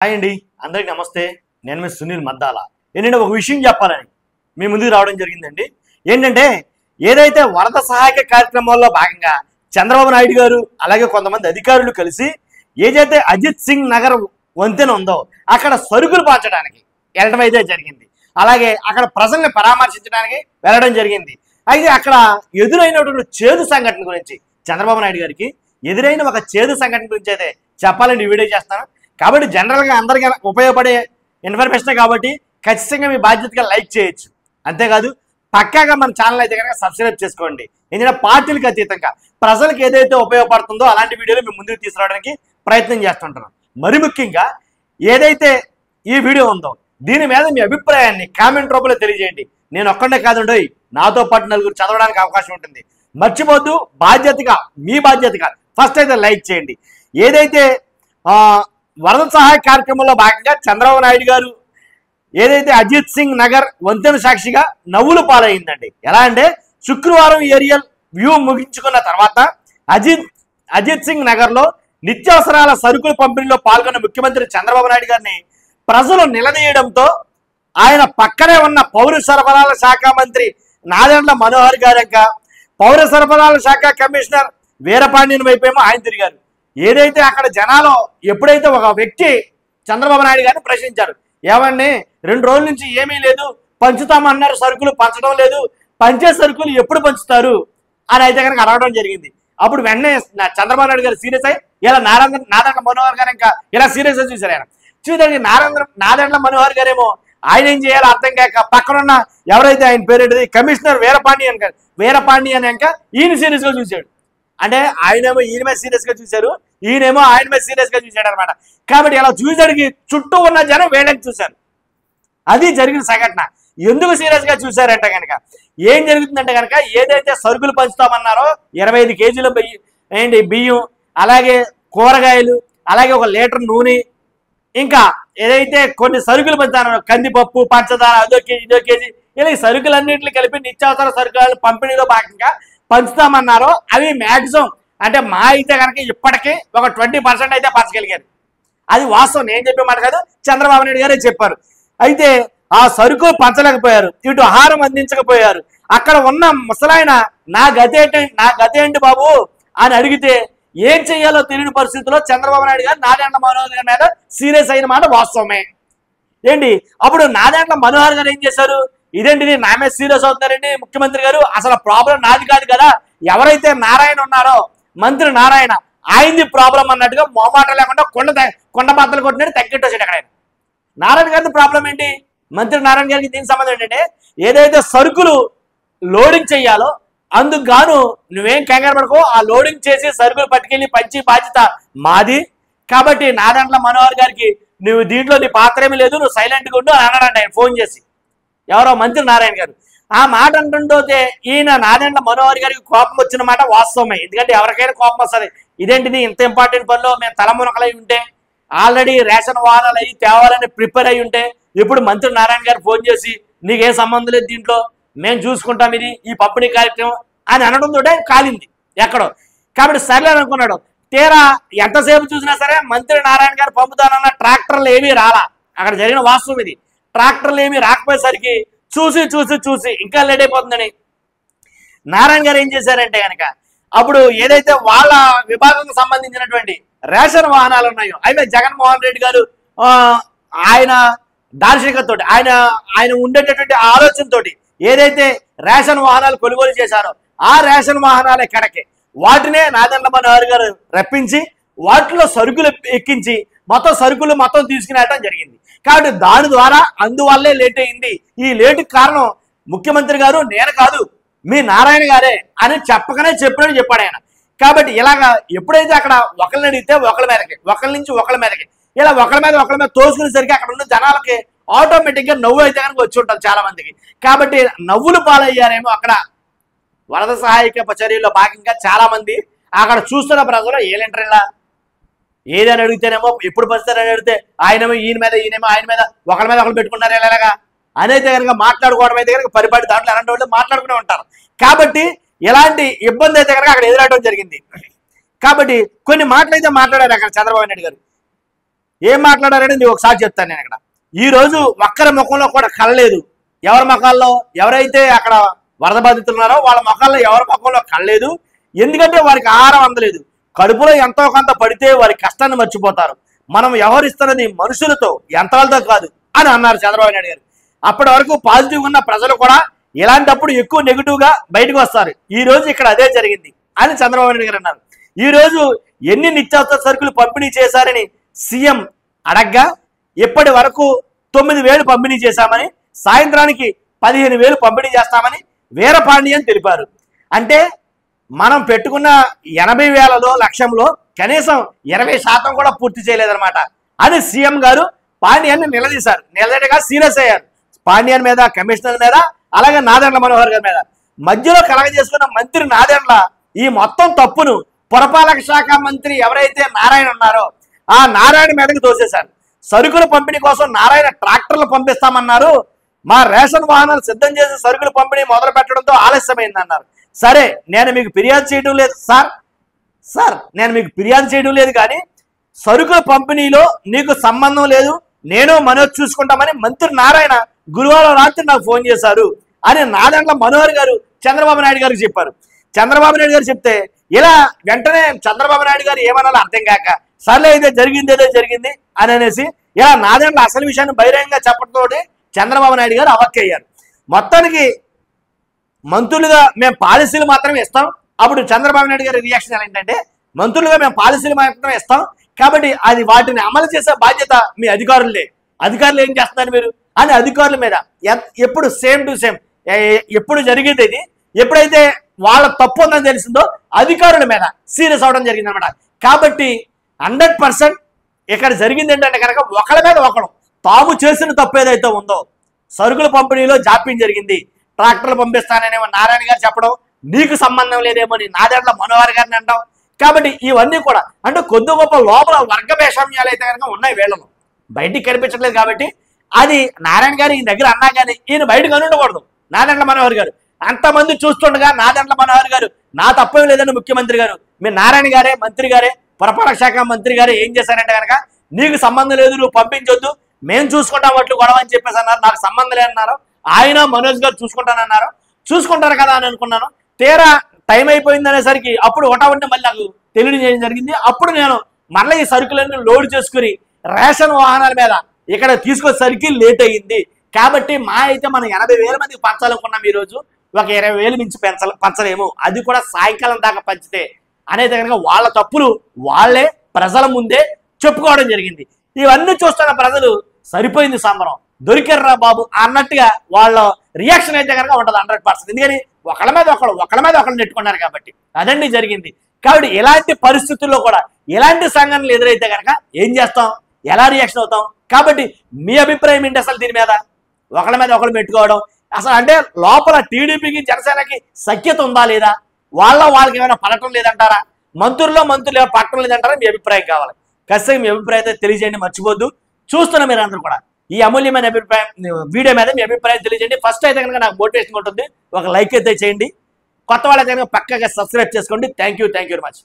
Hi అండి, అందరికీ నమస్తే. నేను మీ సునీల్ మద్దాల. ఏంటంటే ఒక విషయం చెప్పాలని మీ ముందుకు రావడం జరిగిందండి. ఏంటంటే ఏదైతే వరద సహాయక కార్యక్రమాల్లో భాగంగా చంద్రబాబు నాయుడు గారు అలాగే కొంతమంది అధికారులు కలిసి ఏదైతే అజిత్ సింగ్ నగర్ వంతెన ఉందో అక్కడ సరుకులు పంచడానికి వెళ్ళడం అయితే జరిగింది. అలాగే అక్కడ ప్రజల్ని పరామర్శించడానికి వెళ్ళడం జరిగింది. అయితే అక్కడ ఎదురైనటువంటి చేదు సంఘటన గురించి చంద్రబాబు నాయుడు గారికి ఎదురైన ఒక చేదు సంఘటన గురించి అయితే చెప్పాలని వీడియో చేస్తాను. కాబట్టి జనరల్గా అందరికీ ఉపయోగపడే ఇన్ఫర్మేషన్ కాబట్టి ఖచ్చితంగా మీ బాధ్యతగా లైక్ చేయొచ్చు. అంతేకాదు పక్కాగా మన ఛానల్ అయితే కనుక సబ్స్క్రైబ్ చేసుకోండి. ఎందుకంటే పార్టీలకు అతీతంగా ప్రజలకు ఏదైతే ఉపయోగపడుతుందో అలాంటి వీడియోలు మేము ముందుకు తీసుకురావడానికి ప్రయత్నం చేస్తుంటున్నాం. మరి ముఖ్యంగా ఏదైతే ఈ వీడియో ఉందో దీని మీద మీ అభిప్రాయాన్ని కామెంట్ రూపంలో తెలియజేయండి. నేను ఒక్కడే కాదండి, నాతో పాటు నలుగురు చదవడానికి అవకాశం ఉంటుంది. మర్చిపోద్దు, బాధ్యతగా మీ బాధ్యతగా ఫస్ట్ అయితే లైక్ చేయండి. ఏదైతే వరద సహాయ కార్యక్రమంలో భాగంగా చంద్రబాబు నాయుడు గారు ఏదైతే అజిత్ సింగ్ నగర్ వంతెన సాక్షిగా నవ్వులు పాలైందండి. ఎలా అంటే శుక్రవారం ఏరియల్ వ్యూ ముగించుకున్న తర్వాత అజిత్ సింగ్ నగర్లో నిత్యావసరాల సరుకుల పంపిణీలో పాల్గొన్న ముఖ్యమంత్రి చంద్రబాబు నాయుడు గారిని ప్రజలు నిలదీయడంతో ఆయన పక్కనే ఉన్న పౌర సరఫరాల శాఖ మంత్రి నాదెండ్ల మనోహర్ గారు ఇంకా పౌర సరఫరాల శాఖ కమిషనర్ వీరపాండ్యన్ వైపేమో ఆయన తిరిగారు. ఏదైతే అక్కడ జనాలు ఎప్పుడైతే ఒక వ్యక్తి చంద్రబాబు నాయుడు గారిని ప్రశ్నించారు, ఏమండి 2 రోజుల నుంచి ఏమీ లేదు, పంచుతామన్నారు, సరుకులు పంచడం లేదు, పంచే సరుకులు ఎప్పుడు పంచుతారు అని అయితే కనుక అడగడం జరిగింది. అప్పుడు వెంటనే చంద్రబాబు నాయుడు గారు సీరియస్ అయ్యి ఇలా నాదెండ్ల మనోహర్ గారు ఇంకా ఇలా సీరియస్ గా చూశారు. ఆయన చూసారు నాదెండ్ల మనోహర్ గారేమో ఆయన ఏం చేయాలో అర్థం కాక పక్కనున్న ఎవరైతే ఆయన పేరేంటిది కమిషనర్ వీరపాండ్యన్ ఇంకా ఈయన సీరియస్ గా చూశాడు. అంటే ఆయనేమో ఈయన మీద సీరియస్ గా చూశారు, ఈయనేమో ఆయన మీద సీరియస్ గా చూశాడు అనమాట. కాబట్టి ఇలా చూసేడికి చుట్టూ ఉన్న జనం వేళ్ళకి చూశారు. అది జరిగిన సంఘటన. ఎందుకు సీరియస్ గా చూశారంటే కనుక ఏం జరుగుతుందంటే కనుక ఏదైతే సరుకులు పంచుతామన్నారో 25 కేజీల బియ్యం, అలాగే కూరగాయలు, అలాగే 1 లీటర్ నూనె, ఇంకా ఏదైతే కొన్ని సరుకులు పంచుతారో కందిపప్పు, పంచదార, అదో కేజీ ఇదో కేజీ, ఇలా ఈ సరుకులన్నింటినీ కలిపి నిత్యావసర సరుకుల పంపిణీలో భాగంగా పంచుతామన్నారో అవి మ్యాక్సిమం అంటే మా అయితే కనుక ఇప్పటికీ ఒక 20% అయితే పంచగలిగారు. అది వాస్తవం, నేను చెప్పే మాట కాదు, చంద్రబాబు నాయుడు గారే చెప్పారు. అయితే ఆ సరుకులు పంచలేకపోయారు, ఇటు ఆహారం అందించకపోయారు. అక్కడ ఉన్న ముసలాయన నా గతేంటి బాబు అని అడిగితే ఏం చెయ్యాలో తెలియని పరిస్థితుల్లో చంద్రబాబు నాయుడు గారు నాదెండ్ల మనోహర్ గారి మీద సీరియస్ అయిన మాట వాస్తవమే. ఏంటి అప్పుడు నాదెండ్ల మనోహర్ గారు ఏం చేశారు, ఇదేంటిది నా మీద సీరియస్ అవుతున్నారండి ముఖ్యమంత్రి గారు, అసలు ప్రాబ్లం నాది కాదు కదా, ఎవరైతే నారాయణ ఉన్నారో మంత్రి నారాయణ ఆయనది ప్రాబ్లం అన్నట్టుగా మొహమాట లేకుండా కొండ బద్దలు కొట్టినట్టు తగ్గట్టొచ్చాడు. అక్కడ నారాయణ గారిది ప్రాబ్లం ఏంటి, మంత్రి నారాయణ గారికి దీనికి సంబంధం ఏంటంటే ఏదైతే సరుకులు లోడింగ్ చెయ్యాలో అందుకు గాను నువ్వేం కంగారు పడుకో, ఆ లోడింగ్ చేసి సరుకులు పట్టుకెళ్ళి పంచి బాధ్యత మాది. కాబట్టి నాదెండ్ల మనోహర్ గారికి నువ్వు దీంట్లో నీ పాత్ర ఏమీ లేదు, నువ్వు సైలెంట్గా ఉండు అని అన్నాడంట ఆయన ఫోన్ చేసి, ఎవరో మంత్రి నారాయణ గారు. ఆ మాట అంటుంటే ఈయన నాదెండ్ల మనోహర్ గారికి కోపం వచ్చిన మాట వాస్తవమే. ఎందుకంటే ఎవరికైనా కోపం వస్తుంది, ఇదేంటిది ఇంత ఇంపార్టెంట్ పనిలో మేము తలమునకలై ఉంటే ఆల్రెడీ రేషన్ వాహనాలు అయ్యి తేవాలని ప్రిపేర్ అయ్యి ఉంటే ఇప్పుడు మంత్రి నారాయణ గారు ఫోన్ చేసి నీకేం సంబంధం లేదు దీంట్లో, మేము చూసుకుంటాం ఇది ఈ పంపిణీ కార్యక్రమం అని అనడంతో కాలింది ఎక్కడో. కాబట్టి సర్లే అనుకున్నాడు. తీరా ఎంతసేపు చూసినా సరే మంత్రి నారాయణ గారు పంపుతానన్న ట్రాక్టర్లు ఏమీ రాలా. అక్కడ జరిగిన వాస్తవం ఇది. ట్రాక్టర్లు ఏమీ రాకపోయేసరికి చూసి ఇంకా లేట్ అయిపోతుందని నారాయణ గారు ఏం చేశారంటే కనుక అప్పుడు ఏదైతే వాళ్ళ విభాగంకు సంబంధించినటువంటి రేషన్ వాహనాలు ఉన్నాయో అయితే జగన్మోహన్ రెడ్డి గారు ఆయన దార్శనికతతో ఆయన ఉండేటటువంటి ఆలోచనతోటి ఏదైతే రేషన్ వాహనాలు కొనుగోలు చేశారో ఆ రేషన్ వాహనాలు ఎక్కడికి వాటినే నాదెండ్ల మనోహర్ గారు రప్పించి వాటిలో సరుకులు ఎక్కించి సరుకులు మొత్తం తీసుకునేయడం జరిగింది. కాబట్టి దాని ద్వారా అందువల్లే లేట్ అయింది. ఈ లేటుకి కారణం ముఖ్యమంత్రి గారు నేను కాదు మీ నారాయణ గారే అని చెప్పినట్టు చెప్పాడు ఆయన. కాబట్టి ఇలాగా ఎప్పుడైతే అక్కడ ఒకరిని అడిగితే ఒకరి నుంచి ఒకళ్ళ మీదకి ఇలా ఒకళ్ళ మీద తోసుకునేసరికి అక్కడ ఉన్న జనాలకి ఆటోమేటిక్గా నవ్వు అయితే కనుక వచ్చి ఉంటారు చాలా మందికి. కాబట్టి నవ్వులు పాలయ్యారేమో అక్కడ వరద సహాయక చర్యల్లో భాగంగా చాలా మంది అక్కడ చూస్తున్న ప్రజలు ఏలేంటారా ఏదని అడిగితేనేమో ఎప్పుడు పరిస్థితి అడిగితే ఆయనేమో ఈయనేమో ఆయన మీద ఒకళ్ళు పెట్టుకున్నారు ఎలాగా అని అయితే కనుక మాట్లాడుకోవడం అయితే కనుక పరిపాటి దాంట్లో అలాంటి వాళ్ళు మాట్లాడుకునే ఉంటారు. కాబట్టి ఎలాంటి ఇబ్బంది అయితే కనుక అక్కడ ఎదురవడం జరిగింది. కాబట్టి కొన్ని మాటలు అయితే మాట్లాడారు అక్కడ చంద్రబాబు నాయుడు గారు. ఏం మాట్లాడారని ఒకసారి చెప్తాను నేను. ఇక్కడ ఈ రోజు ఒక్కరి ముఖంలో కూడా కళ్ళలేదు. ఎవరి ముఖాల్లో ఎవరైతే అక్కడ వరద బాధితులు ఉన్నారో వాళ్ళ ముఖాల్లో ఎవరి ముఖంలో కళ్ళలేదు. ఎందుకంటే వారికి ఆహారం అందలేదు. కడుపులో ఎంతో కొంత పడితే వారి కష్టాన్ని మర్చిపోతారు. మనం వ్యవహరిస్తున్నది మనుషులతో, యంత్రాలతో కాదు అని అన్నారు చంద్రబాబు నాయుడు గారు. అప్పటి వరకు పాజిటివ్ ఉన్న ప్రజలు కూడా ఇలాంటప్పుడు ఎక్కువ నెగిటివ్గా బయటకు వస్తారు. ఈ రోజు ఇక్కడ అదే జరిగింది అని చంద్రబాబు నాయుడు గారు అన్నారు. ఈ రోజు ఎన్ని నిత్యావసర సరుకులు పంపిణీ చేశారని సీఎం అడగ్గా ఇప్పటి వరకు 9,000 పంపిణీ చేశామని, సాయంత్రానికి 15,000 పంపిణీ చేస్తామని వీరపాండియన్ తెలిపారు. అంటే మనం పెట్టుకున్న 80,000లో లక్ష్యంలో కనీసం 20% కూడా పూర్తి చేయలేదన్నమాట అని సీఎం గారు పాండియన్ని నిలదీశారు. నిలదీయగా సీరియస్ అయ్యారు పాండియన్ మీద, కమిషనర్ మీద, అలాగే నాదెండ్ల మనోహర్ గారి మీద. మధ్యలో కలగజేసుకున్న మంత్రి నాదెండ్ల ఈ మొత్తం తప్పును పురపాలక శాఖ మంత్రి ఎవరైతే నారాయణ ఉన్నారో ఆ నారాయణ మీదకి తోసేశారు. సరుకుల పంపిణీ కోసం నారాయణ ట్రాక్టర్లు పంపిస్తామన్నారు. మా రేషన్ వాహనాలు సిద్ధం చేసి సరుకుల పంపిణీ మొదలు పెట్టడంతో ఆలస్యమైందన్నారు. సరే, నేను మీకు ఫిర్యాదు చేయడం లేదు సార్ నేను మీకు ఫిర్యాదు చేయడం లేదు, కానీ సరుకుల పంపిణీలో నీకు సంబంధం లేదు, నేను మనోజ్ చూసుకుంటామని మంత్రి నారాయణ గురువారం రాత్రి నాకు ఫోన్ చేశారు అని నాదెండ్ల మనోహర్ గారు చంద్రబాబు నాయుడు గారికి చెప్పారు. చంద్రబాబు నాయుడు గారు చెప్తే ఇలా వెంటనే చంద్రబాబు నాయుడు గారు ఏమనాలో అర్థం కాక సర్లే ఇదే జరిగింది అని అనేసి ఇలా నాదెండ్ల అసలు విషయాన్ని బహిరంగంగా చెప్పడంతో చంద్రబాబు నాయుడు గారు అవక్కయ్యారు. మొత్తానికి మంత్రులుగా మేము పాలసీలు మాత్రమే ఇస్తాం. అప్పుడు చంద్రబాబు నాయుడు గారి రియాక్షన్ ఏంటంటే, మంత్రులుగా మేము పాలసీలు మాత్రమే ఇస్తాం కాబట్టి అది వాటిని అమలు చేసే బాధ్యత మీ అధికారులే. అధికారులు ఏం చేస్తున్నారు మీరు అని అధికారుల మీద ఎప్పుడు సేమ్ టు సేమ్ ఎప్పుడు జరిగేది ఇది. ఎప్పుడైతే వాళ్ళ తప్పు ఉందని తెలిసిందో అధికారుల మీద సీరియస్ అవడం జరిగింది అనమాట. కాబట్టి 100% ఇక్కడ జరిగింది ఏంటంటే కనుక ఒకళ్ళ మీద ఒకడు తాము చేసిన తప్పు ఏదైతే ఉందో, సరుకుల పంపిణీలో జాప్యం జరిగింది, ట్రాక్టర్లు పంపిస్తాననేమో నారాయణ గారు చెప్పడం, నీకు సంబంధం లేదేమో అని నాదెండ్ల మనోహర్ గారిని అంటాం. కాబట్టి ఇవన్నీ కూడా అంటే కొద్ది గొప్ప లోపల వర్గ భేషమ్యాలు అయితే కనుక ఉన్నాయి వీళ్ళను, బయటికి కనిపించట్లేదు. కాబట్టి అది నారాయణ గారు ఈ దగ్గర అన్నా కానీ ఈయన బయటకు అనుండకూడదు. నాదెండ్ల మనోహర్ గారు అంతమంది చూస్తుండగా నాదెండ్ల మనోహర్ గారు నా తప్పేం లేదని ముఖ్యమంత్రి గారు, మీ నారాయణ గారే మంత్రి గారే పురపాలక శాఖ మంత్రి గారే ఏం చేశారంటే కనుక నీకు సంబంధం లేదు, నువ్వు పంపించొద్దు, మేము చూసుకుంటాం అట్లు గొడవ అని చెప్పేసి అన్నారు. నాకు సంబంధం లేదన్నారు. ఆయన మనోజ్ గారు చూసుకుంటానన్నారు. చూసుకుంటారు కదా అని అనుకున్నాను. తీరా టైం అయిపోయింది అనేసరికి అప్పుడు ఒకటి మళ్ళీ నాకు తెలియజేయడం జరిగింది. అప్పుడు నేను మళ్ళీ ఈ సరుకులన్నీ లోడ్ చేసుకుని రేషన్ వాహనాల మీద ఇక్కడ తీసుకొచ్చేసరికి లేట్ అయ్యింది. కాబట్టి మా అయితే మనం 80,000 మందికి పంచాలనుకున్నాం. ఈరోజు ఒక 20,000 మించి పంచలేము, అది కూడా సాయంకాలం దాకా పంచితే అనేది కనుక వాళ్ళ తప్పులు వాళ్ళే ప్రజల ముందే చెప్పుకోవడం జరిగింది. ఇవన్నీ చూస్తున్న ప్రజలు సరిపోయింది సంబరం, దొరికారా బాబు అన్నట్టుగా వాళ్ళ రియాక్షన్ అయితే కనుక ఉంటుంది 100%. ఎందుకని ఒకళ్ళ మీద ఒకళ్ళు నెట్టుకున్నారు కాబట్టి అదండి జరిగింది. కాబట్టి ఇలాంటి పరిస్థితుల్లో కూడా ఇలాంటి సంఘటనలు ఎదురైతే కనుక ఏం చేస్తాం, ఎలా రియాక్షన్ అవుతాం? కాబట్టి మీ అభిప్రాయం ఏంటి అసలు దీని మీద? ఒకళ్ళ మీద ఒకళ్ళు పెట్టుకోవడం అసలు అంటే లోపల టీడీపీకి జనసేనకి సఖ్యత ఉందా లేదా, వాళ్ళకి ఏమైనా పడటం లేదంటారా, మంత్రులు ఏమైనా పడటం లేదంటారా? మీ అభిప్రాయం కావాలి. ఖచ్చితంగా మీ అభిప్రాయం తెలియజేయండి, మర్చిపోద్దు. చూస్తున్న మీరు అందరూ కూడా ఈ అమూల్యమైన అభిప్రాయం వీడియో మీద మీ అభిప్రాయం తెలియజేయండి. ఫస్ట్ అయితే కనుక నాకు మోటివేషన్ ఉంటుంది, ఒక లైక్ అయితే చేయండి. కొత్త వాళ్ళైతే కనుక పక్కగా సబ్స్క్రైబ్ చేసుకోండి. Thank you very much.